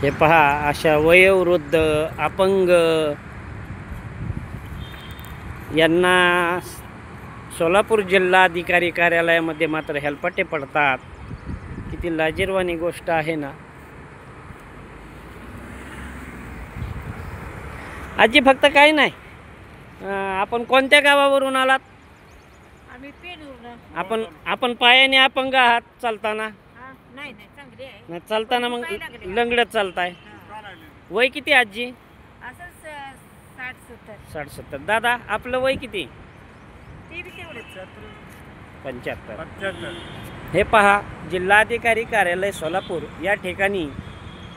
हे पहा, अशा वयोवृद्ध अपंग यांना सोलापूर जिल्हाधिकारी कार्यालयामध्ये मात्र हेलपाटे पडतात. किती लाजिरवाणी गोष्ट आहे ना. आजी फक्त काही नाही, आपण कोणत्या गावावरून आलात? आम्ही पेनूरनं. आपण पायाने अपंग आहात चालताना? नाही नाही, चांगली आहे. नाही चालताना मग लंगडत चालताय. वय किती आजी? असंच 60-70. 60-70. दादा आपलं वय किती? ते बी तेवढंच. 75. हे पहा, जिल्हाधिकारी कार्यालय सोलापूर या ठिकाणी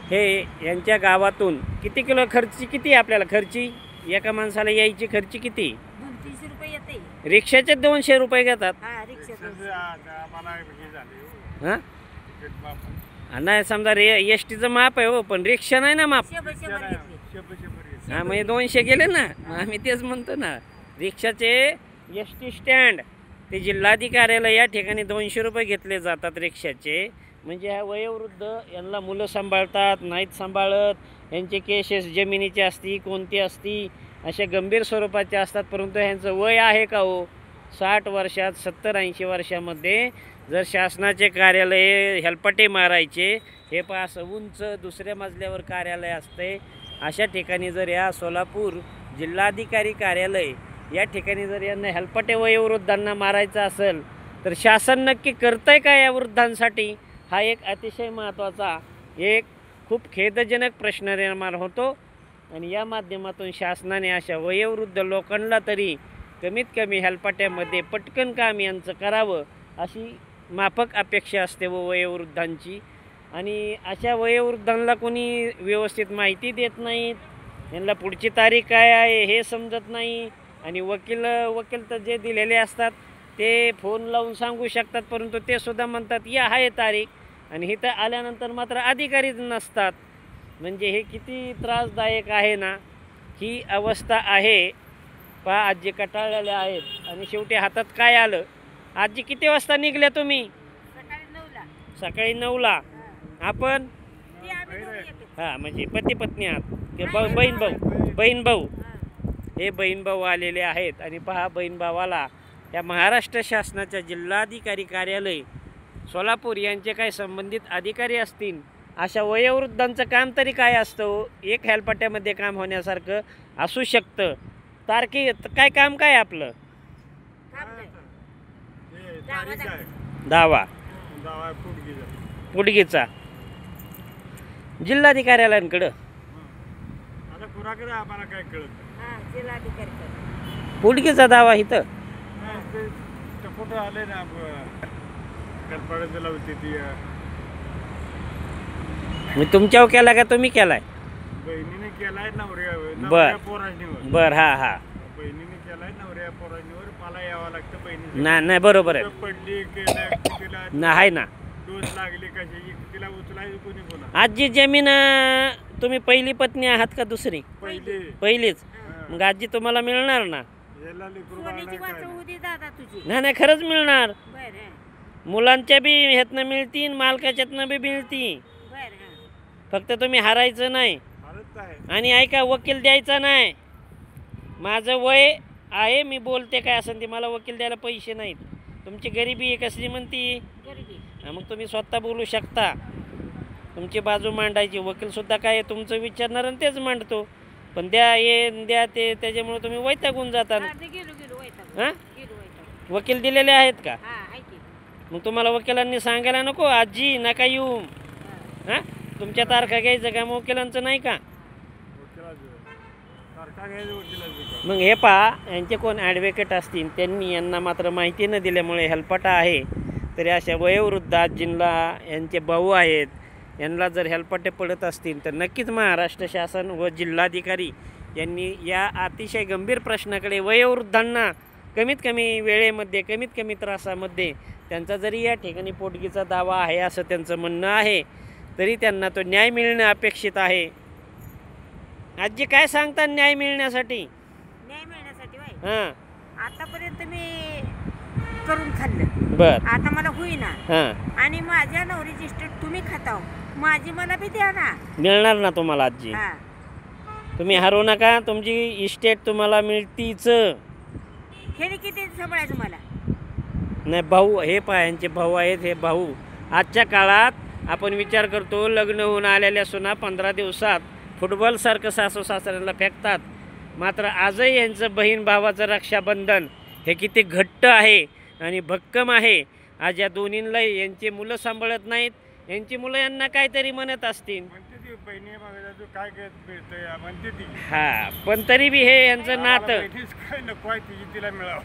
हे यांच्या गावातून किती किलो खर्ची किती आपल्याला खर्ची एका माणसाला यायची खर्ची किती? 200-300 रुपये येते. रिक्षाचे 200 रुपये घेतात. हा, रिक्षा नाही समजा एस टीचं माप आहे हो, पण रिक्षा नाही ना माप. 100 घेतले. हा, म्हणजे 200 गेले ना. आम्ही तेच म्हणतो ना, रिक्षाचे एस टी स्टँड ते जिल्हाधिकाऱ्याला या ठिकाणी 200 रुपये घेतले जातात रिक्षाचे. म्हणजे ह्या वयोवृद्ध यांना मुलं सांभाळतात नाहीत सांभाळत, यांचे केसेस जमिनीचे असती कोणती असती अशा गंभीर स्वरूपाचे असतात. परंतु ह्यांचं वय आहे का हो? 60 वर्षात 70-80 वर्षामध्ये जर शासनाचे कार्यालय हेलपाटे मारायचे, हे पहा असं उंच दुसऱ्या मजल्यावर कार्यालय असते, अशा ठिकाणी जर या सोलापूर जिल्हाधिकारी कार्यालय या ठिकाणी जर यांना हेलपाटे वयोवृद्धांना मारायचं असेल तर शासन नक्की करतंय का या वृद्धांसाठी? हा एक अतिशय महत्त्वाचा, एक खूप खेदजनक प्रश्न निर्माण होतो. आणि या माध्यमातून शासनाने अशा वयोवृद्ध लोकांना तरी कमीत कमी हेलपाट्यामध्ये पटकन काम यांचं करावं अशी माफक अपेक्षा असते वयोवृद्धांची. आणि अशा वयोवृद्धांना कोणी व्यवस्थित माहिती देत नाहीत, यांना पुढची तारीख काय आहे हे समजत नाही. आणि वकील तर जे दिलेले असतात ते फोन लावून सांगू शकतात, परंतु ते सुद्धा म्हणतात या आहे तारीख, आणि इथं आल्यानंतर मात्र अधिकारीच नसतात. म्हणजे हे किती त्रासदायक आहे ना, ही अवस्था आहे. पहा, आजी कटाळलेल्या आहेत आणि शेवटी हातात काय आलं. आजी किती वाजता निघल्या तुम्ही? सकाळी 9ला. आपण हां, म्हणजे पती पत्नी आहात ते बहीण भाऊ हे बहीण भाऊ आलेले आहेत. आणि पहा, बहीण भावाला या महाराष्ट्र शासनाच्या जिल्हाधिकारी कार्यालय सोलापूर यांचे काही संबंधित अधिकारी असतील, अशा वयोवृद्धांचं काम तरी काय असतं? एक हेलपाट्यामध्ये काम होण्यासारखं असू शकतं. काय काम काय आपलं? दावा पुडगीचा जिल्हाधिकाऱ्यालांकडं पुडगीचा दावा इथं मी तुमच्यावर केला का तुम्ही केलाय? बहिणीने केलाय नवऱ्या बर हा हा बहिणीने केलाय नवऱ्या पोरांवर. मला यावं लागतं बहिणी. नाही बरोबर आहे. पडली नाही ना, डोस लागली कशाची, तिला उचलायचं कोणी कोणा. आजी जमीन तुम्ही पहिली पत्नी आहात का दुसरी? पहिलीच. मग आजी तुम्हाला मिळणार ना. नाही खरंच मिळणार. मुलांच्या बी ह्यातनं मिळती, मालकाच्यातनं बी मिळती. फक्त तुम्ही हारायचं नाही. आणि ऐका, वकील द्यायचा नाही. माझं वय आहे, मी बोलते काय असेल ते, मला वकील द्यायला पैसे नाहीत. तुमची गरिबी आहे कसली म्हणती, मग तुम्ही स्वतः बोलू शकता, तुमची बाजू मांडायची. वकीलसुद्धा काय तुमचं विचारणार आणि तेच मांडतो. पण द्या ते, त्याच्यामुळे तुम्ही वैतागून जाता. हां, वकील दिलेले आहेत का? मग तुम्हाला वकिलांनी सांगायला नको आजी नका येऊ. हां, तुमच्या तारखा घ्यायचं का वकिलांचं नाही का? मग हे पहा, यांचे कोण ॲडव्होकेट असतील त्यांनी यांना मात्र माहिती न दिल्यामुळे हेलपाटा आहे. तरी अशा वयोवृद्ध आजींना यांचे भाऊ आहेत, यांना जर हेलपाटे पडत असतील तर नक्कीच महाराष्ट्र शासन व जिल्हाधिकारी यांनी या अतिशय गंभीर प्रश्नाकडे, वयोवृद्धांना कमीत कमी वेळेमध्ये कमीत कमी त्रासामध्ये, त्यांचा जरी या ठिकाणी पोटगीचा दावा आहे असं त्यांचं म्हणणं आहे, तरी त्यांना तो न्याय मिळणं अपेक्षित आहे. आजी काय सांगतात न्याय मिळण्यासाठी? हां, आतापर्यंत मी करून खाल्लं, बर आता मला होईना. हां, आणि माझ्या नवरीची इस्टेट तुम्ही खाताव, माझी मला बी द्या ना. मिळणार ना तुम्हाला आजी. हा. तुम्ही हरू नका, तुमची इस्टेट तुम्हाला मिळतीच. हे किती सांभाळायचं मला? नाही भाऊ, हे पहा यांचे भाऊ आहेत, हे भाऊ आजच्या काळात आपण विचार करतो लग्न होऊन आलेल्या सुना 15 दिवसात फुटबॉलसारखं सासू सासऱ्यांना फेकतात. मात्र आजही यांचं बहीण भावाचं रक्षाबंधन हे किती घट्ट आहे आणि भक्कम आहे. आज या दोन्हींना यांची मुलं सांभाळत नाहीत, यांची मुलं यांना काहीतरी म्हणत असतील. म्हणते ती बहिणी बघायला तू काय काय मिळतंय म्हणते ती. हा, पण तरी बी हे यांचं आम्हाला नातं बहिणीच काय नको आहे तिची तिला मिळावं.